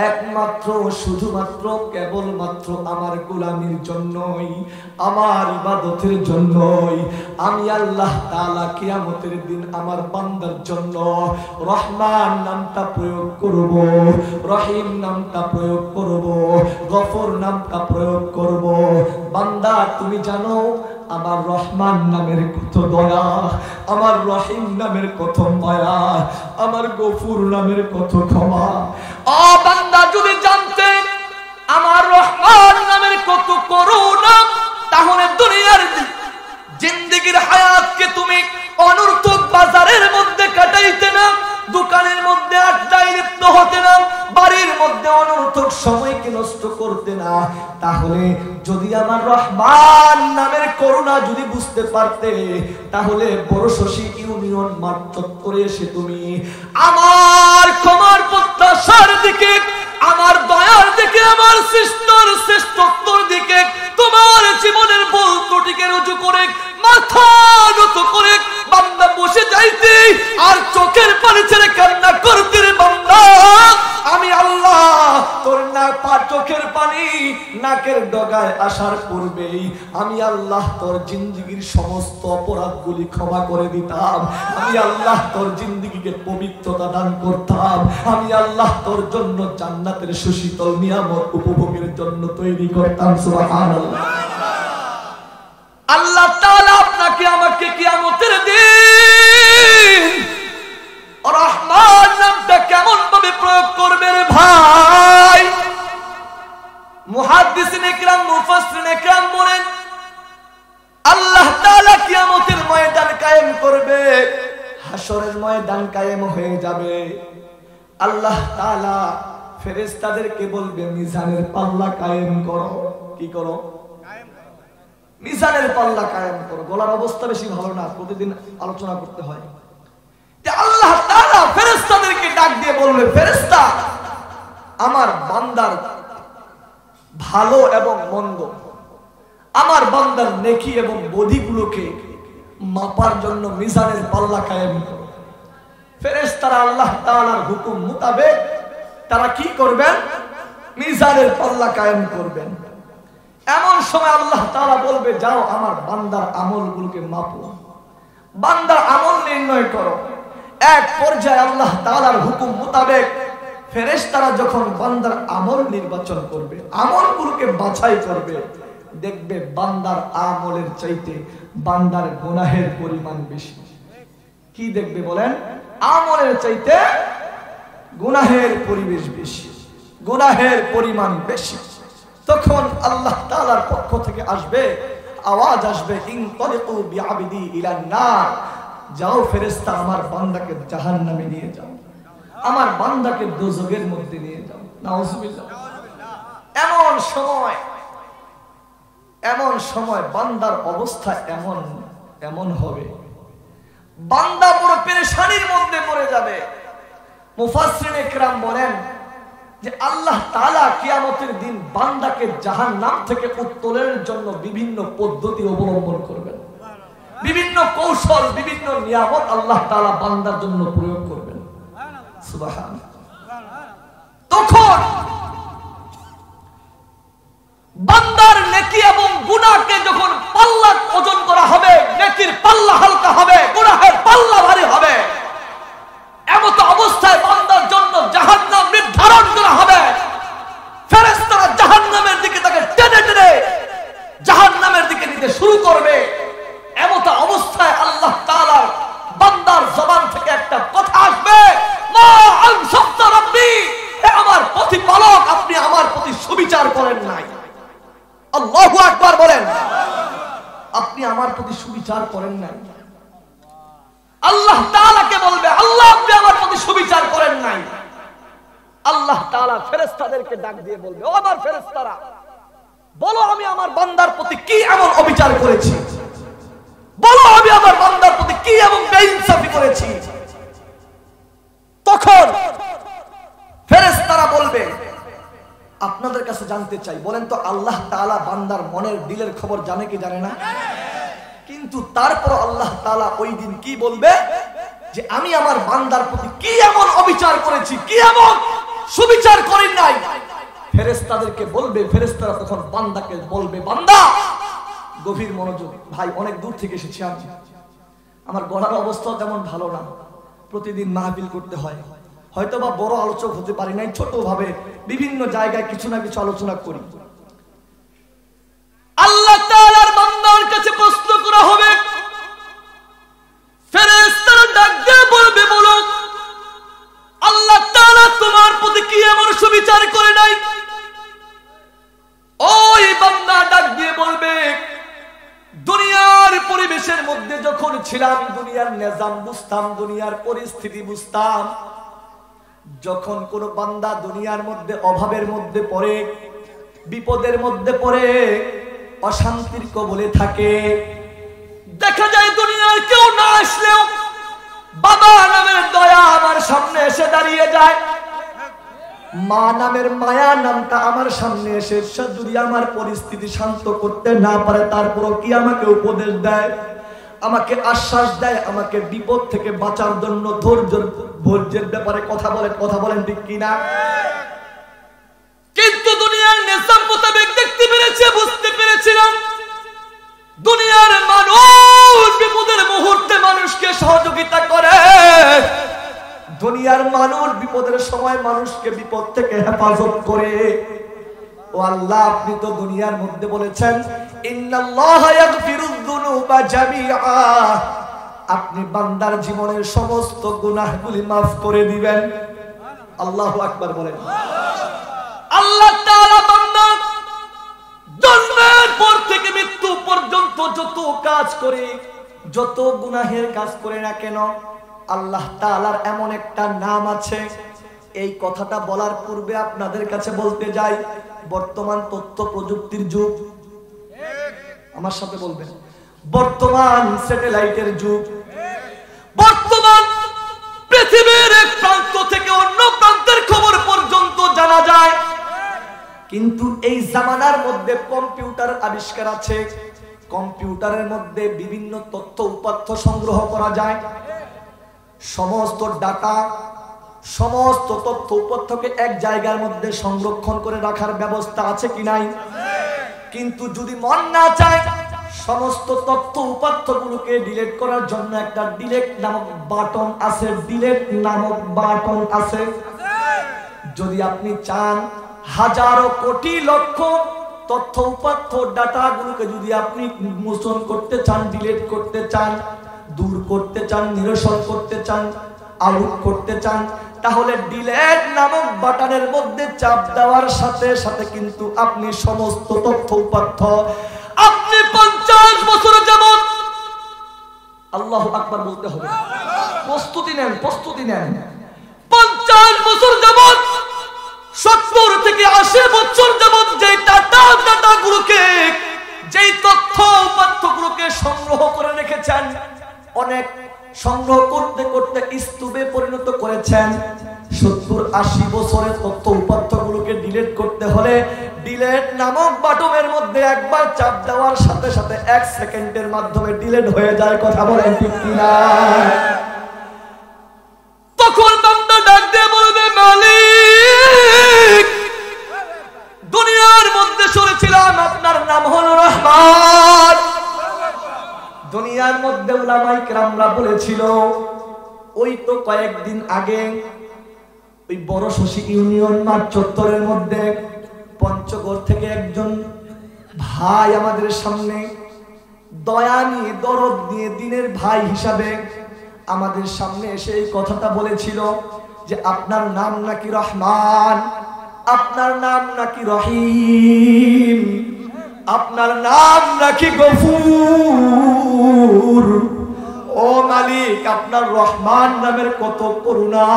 একমাত্র শুধুমাত্র কেবলমাত্র আমার গোলামির জন্যই, আমার ইবাদতের জন্যই। আমি আল্লাহ তাআলা কিয়ামতের দিন আমার বান্দার জন্য রহমান নামটা প্রয়োগ করব, রহিম নামটা প্রয়োগ করব, গফুর নামটা প্রয়োগ করব। বান্দা তুমি জানো আমার রহমান নামের কত দয়া, আমার রহিম নামের কত মায়া, আমার গফুর নামের কত ক্ষমা। ও বান্দা যদি জানতে আমার রহমান নামের কত করুণা, তাহলে দুনিয়ার জিন্দেগির হায়াতকে তুমি অনর্থক বাজারের মধ্যে কাটাইতে না, দোকানের মধ্যে আড্ডায় লিপ্ত হতে না, বাড়ির মধ্যে অনর্থক সময়কে নষ্ট করতে না। তাহলে যদি আমার রহমান নামের করুণা যদি বুঝতে পারতে, তাহলে বড় শশী ইউনিয়ন মাঠ চত্বরে এসে তুমি আমার ক্ষমার প্রত্যাশার দিকে, আমার দয়ার দিকে, আমার শ্রেষ্ঠত্বর দিকে, তোমার জীবনের ভুল ত্রুটিকে রুজু করে মাথা নত করে বান্দা বসে যাইতে আর চোখের পানি ছেড়ে কান্না করতে রে বান্দা, আমি আল্লাহ তোর না চোখের পানি নাকের ডগায় আসার পূর্বেই আমি আল্লাহ তোর জিন্দেগির সমস্ত অপরাধগুলি ক্ষমা করে দিতাম। আমি আল্লাহ তোর জিন্দেগিকে পবিত্রতা দান করতাম। আমি আল্লাহ তোর জন্য জান্নাতের সুশীতল নিয়ামত উপভোগের জন্য তৈরি করতাম। সুবহানাল্লাহ। আল্লাহ তাআলা আপনাকে আমাকে কিয়ামতের দিন রহমান নামটা কেমন ভাবে প্রয়োগ করবে রে ভাই? মুহাদ্দিসিন ইকরাম মুফাসসিরিন ইকরাম বলেন আল্লাহ তাআলা কিয়ামতের ময়দান কায়েম করবে, হাসরের ময়দান কায়েম হয়ে যাবে। আল্লাহ তাআলা ফেরেশতাদেরকে বলবে মিজানের পাল্লা কায়েম করো। কি করো? মিজানের পাল্লা কায়েম করো। গলার অবস্থা বেশি ভালো না, প্রতিদিন আলোচনা করতে হয়। আল্লাহ তাআলা ফেরেশতাদেরকে ডাক দিয়ে বলবে, ফেরেশতা আমার বান্দার ভালো এবং মন্দ, আমার বান্দার নেকি এবং বদিগুলোকে মাপার জন্য মিজানের পাল্লা কায়েম করো। ফেরেশতারা আল্লাহ তাআলার হুকুম মোতাবেক তারা কি করবেন? মিজানের পাল্লা কায়েম করবেন। এমন সময় আল্লাহ তাআলা বলবে যাও আমার বান্দার আমলগুলোকে মাপো, বান্দার আমল নির্ণয় করো। এক পর্যায়ে আল্লাহ তাআলার হুকুম মোতাবেক ফেরেশতারা যখন বান্দার আমল নির্বাচন করবে, আমলগুলোকে বাছাই করবে, দেখবে বান্দার আমলের চাইতে বান্দার গুনাহের পরিমাণ বেশি। কি দেখবে বলেন? আমলের চাইতে গুনাহের পরিবেশ বেশি, গুনাহের পরিমাণ বেশি। তখন আল্লাহ তাআলার পক্ষ থেকে আসবে, আওয়াজ আসবে, ইনতালিকু বিআবদি ইলান নার, যাও ফেরেশতা আমার বান্দাকে জাহান্নামে নিয়ে যাও, আমার বান্দাকে দোজখের মধ্যে নিয়ে যাও। নাউজুবিল্লাহ। এমন সময় বান্দার অবস্থা এমন হবে, বান্দা বড় পেরেশানির মধ্যে পড়ে যাবে। মুফাসসিরিন ইকরাম বলেন যে আল্লাহ তাআলা কিয়ামতের দিন বান্দাকে জাহান্নাম থেকে উত্তোলনের জন্য বিভিন্ন পদ্ধতি অবলম্বন করবেন, বিভিন্ন কৌশল, বিভিন্ন নিয়ামত আল্লাহ তাআলা বান্দার জন্য প্রয়োগ করবেন। সুবহানাল্লাহ। তখন বান্দার নেকি এবং গুনাহকে যখন পাল্লা ওজন করা হবে, নেকির পাল্লা হালকা হবে, গুনাহের পাল্লা ভারী হবে, এমত অবস্থায় বান্দার জন্য জাহান্নাম নির্ধারণ করা হবে। ফেরেশতারা জাহান্নামের দিকে তাকে টেনে টেনে জাহান্নামের দিকে নিতে শুরু করবে। এমত অবস্থায় আল্লাহ তাআলার বান্দার জবান থেকে একটা কথা আসবে, মা আনসাফতা রাব্বি, হে আমার প্রতিপালক আপনি আমার প্রতি সুবিচার করেন নাই। আল্লাহু আকবার বলেন। আপনি আমার প্রতি সুবিচার করেন নাই। আল্লাহ তাআলাকে বলবে আল্লাহ আপনি আমার প্রতি সুবিচার করেন নাই। আল্লাহ তাআলা ফেরেশতাদেরকে ডাক দিয়ে বলবে, ও আমার ফেরেশতারা বলো আমি আমার বান্দার প্রতি কি এমন অবিচার করেছি, বলো আমি আমার বান্দার প্রতি কি এমন বেইনসাফি করেছি। তখন ফেরেশতারা বলবে আপনাদের কাছে জানতে চাই, বলেন তো আল্লাহ তাআলা বান্দার মনের দিলের খবর জানে কি জানে না? কিন্তু তারপর আল্লাহ তাআলা ওই দিন কি বলবে যে আমি আমার বান্দার প্রতি কি এমন অবিচার করেছি, কি এমন সুবিচার করেন নাই, ফেরেশতাদেরকে বলবে, ফেরেশতারা তখন বান্দাকে বলবে, বান্দা গভীর মনোযোগ। ভাই অনেক দূর থেকে এসেছি আমি, আমার গলার অবস্থা তেমন ভালো না, প্রতিদিন মাহফিল করতে হয়, হয়তো বা বড় আলোচক হতে পারি নাই, ছোট ভাবে বিভিন্ন জায়গায় কিছু না কিছু আলোচনা করি। আল্লাহ তাআলার বান্দার কাছে প্রশ্ন করা হবে, ফেরেশতারা ডাক দিয়ে বলবে, বলো আল্লাহ তাআলা তোমার প্রতি কি এমন সুবিচার করে নাই? ওই বান্দা ডাক দিয়ে বলবে, দুনিয়ার পরিবেশের মধ্যে যখন ছিলাম, দুনিয়ার নিজাম বুঝতাম, দুনিয়ার পরিস্থিতি বুঝতাম, যখন কোন বান্দা দুনিয়ার মধ্যে অভাবের মধ্যে পড়ে, বিপদের মধ্যে পড়ে, অশান্তির কবলে থাকে, দেখা যায় দুনিয়ার কেউ না আসলেও বাবা নামের দয়া আমার সামনে এসে দাঁড়িয়ে যায়, মা নামের মায়া নামটা আমার সামনে এসে যদি আমার পরিস্থিতি শান্ত করতে না পারে, তারপরও কি আমাকে উপদেশ দেয়, আমাকে আশ্বাস দেয়, আমাকে বিপদ থেকে বাঁচার জন্য ধৈর্যের ব্যাপারে কথা বলেন ঠিক কিনা? কিন্তু দুনিয়ার নিজাম মোতাবেক দেখতে পেরেছে, বুঝতে পেরেছিলাম দুনিয়ার মানুষ বিপদের মুহূর্তে মানুষকে সহযোগিতা করে, দুনিয়ার মানুষ বিপদের সময় মানুষকে বিপদ থেকে হেফাজত করে। ও আল্লাহ, আপনি তো দুনিয়ার মধ্যে বলেছেন ইন্নাল্লাহা ইয়াগফিরুয যুনুবা জামিআ, আপনি বান্দার জীবনের সমস্ত গুনাহগুলি maaf করে দিবেন। আল্লাহু আকবার বলেন। আল্লাহ তাআলা বান্দার জন্মের পর থেকে মৃত্যু পর্যন্ত যত কাজ করে, যত গুনাহের কাজ করে না কেন, আল্লাহ তাআলার এমন একটা নাম আছে। এই কথাটা বলার পূর্বে আপনাদের কাছে বলতে যাই, বর্তমান তথ্য প্রযুক্তির যুগ, আমার সাথে বলবেন, বর্তমান স্যাটেলাইটের যুগ, বর্তমান পৃথিবীর এক প্রান্ত থেকে অন্য প্রান্তের খবর পর্যন্ত জানা যায়। কিন্তু এই জামানার মধ্যে কম্পিউটার আবিষ্কার আছে, কম্পিউটারের মধ্যে বিভিন্ন তথ্য উপাত্ত সংগ্রহ করা যায়, সমস্ত ডাটা, সমস্ত তথ্য উপাত্তকে এক জায়গার মধ্যে সংরক্ষণ করে রাখার ব্যবস্থা আছে কি নাই? কিন্তু যদি মন না চায়, সমস্ত তথ্য উপাত্তগুলোকে ডিলিট করার জন্য একটা ডিলিট নামক বাটন আছে, ডিলিট নামক বাটন আছে। যদি আপনি চান হাজারো কোটি লক্ষ তথ্য উপাত্ত ডাটাগুলোকে যদি আপনি মোচন করতে চান, ডিলিট করতে চান, দূর করতে চান, নিরসন করতে চান, আউট করতে চান, তাহলে ডিলিট নামক বাটনের মধ্যে চাপ দেওয়ার সাথে সাথে কিন্তু আপনি সমস্ত তথ্য উপাত্ত আপনি 50 বছর যাবত, আল্লাহু আকবার বলতে হবে, প্রস্তুতি নেন, প্রস্তুতি নেন, 50 বছর যাবত, 70 থেকে 80 বছর যাবত যে ডাটাগুলোকে, যেই তথ্য উপাত্তগুলোকে সংগ্রহ করে রেখেছেন, অনেক সংগ্রহ করতে করতে স্তূপে পরিণত করেছেন, 70-80 বছরের তথ্য উপাত্তগুলোকে ডিলিট করতে হলে ডিলিট নামক বাটনের মধ্যে একবার চাপ দেওয়ার সাথে সাথে 1 সেকেন্ডের মাধ্যমে ডিলিট হয়ে যায়। কথা বলেন ঠিক কিনা? তখন বান্দা ডাক দিয়ে বলবে, মালিক, দুনিয়ার মধ্যে শুনেছিলাম আপনার নাম হলো রহমান। দুনিয়ার মধ্যে উলামায়ে কেরামরা বলেছিল, ওই তো কয়েকদিন আগে ওই বড় শশী ইউনিয়ন মাঠ চত্বরের মধ্যে পঞ্চগড় থেকে একজন ভাই আমাদের সামনে দয়া নিয়ে, দরদ নিয়ে, দিনের ভাই হিসাবে আমাদের সামনে এসে এই কথাটা বলেছিল যে আপনার নাম নাকি রহমান, আপনার নাম নাকি রহিম, আপনার নাম নাকি গফুর। ও মালিক, আপনার রহমান নামের কত করুণা।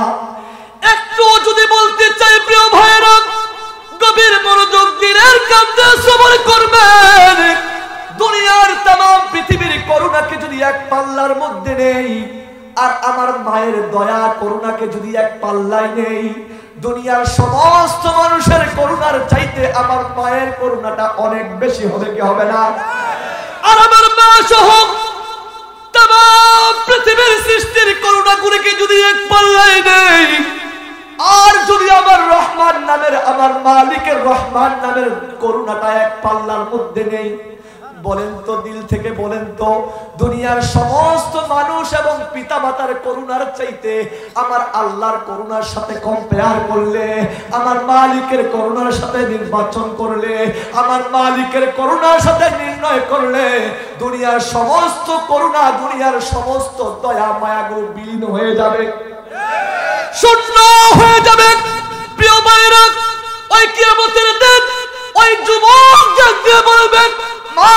একটু যদি বলতে চাই প্রিয় ভাইরা, গভীর মনোযোগ দিনের কান্দে সবর করবেন। দুনিয়ার तमाम পৃথিবীর করুণাকে যদি এক পাল্লার মধ্যে নেই, আর আমার মায়ের দয়া করুণাকে যদি এক পাল্লায় নেই, দুনিয়ার সমস্ত মানুষের করুণার চাইতে আমার মায়ের করুণাটা অনেক বেশি হবে কি হবে না? আর আমার মা সহ तमाम পৃথিবীর সৃষ্টির করুণাগুলোকে যদি এক পাল্লায় নেই, আর যদি আমার আমার মালিকের রহমান নামের করুণাটা এক পাল্লার মধ্যে নেই? বলেন তো, দিল থেকে বলেন তো, দুনিয়ার সমস্ত মানুষ এবং পিতামাতার করুণার চাইতে আমার আল্লাহর করুণার সাথে কম্পেয়ার করলে, আমার মালিকের করুণার সাথে নির্বাচন করলে, আমার মালিকের করুণার সাথে নির্ণয় করলে দুনিয়ার সমস্ত করুণা, দুনিয়ার সমস্ত দয়া মায়াগুলো বিলীন হয়ে যাবে, শূন্য হয়ে যাবে। প্রিয় ভাইরা, ওই কিয়ামতের দিন ওই যুবক যে বলবেন মা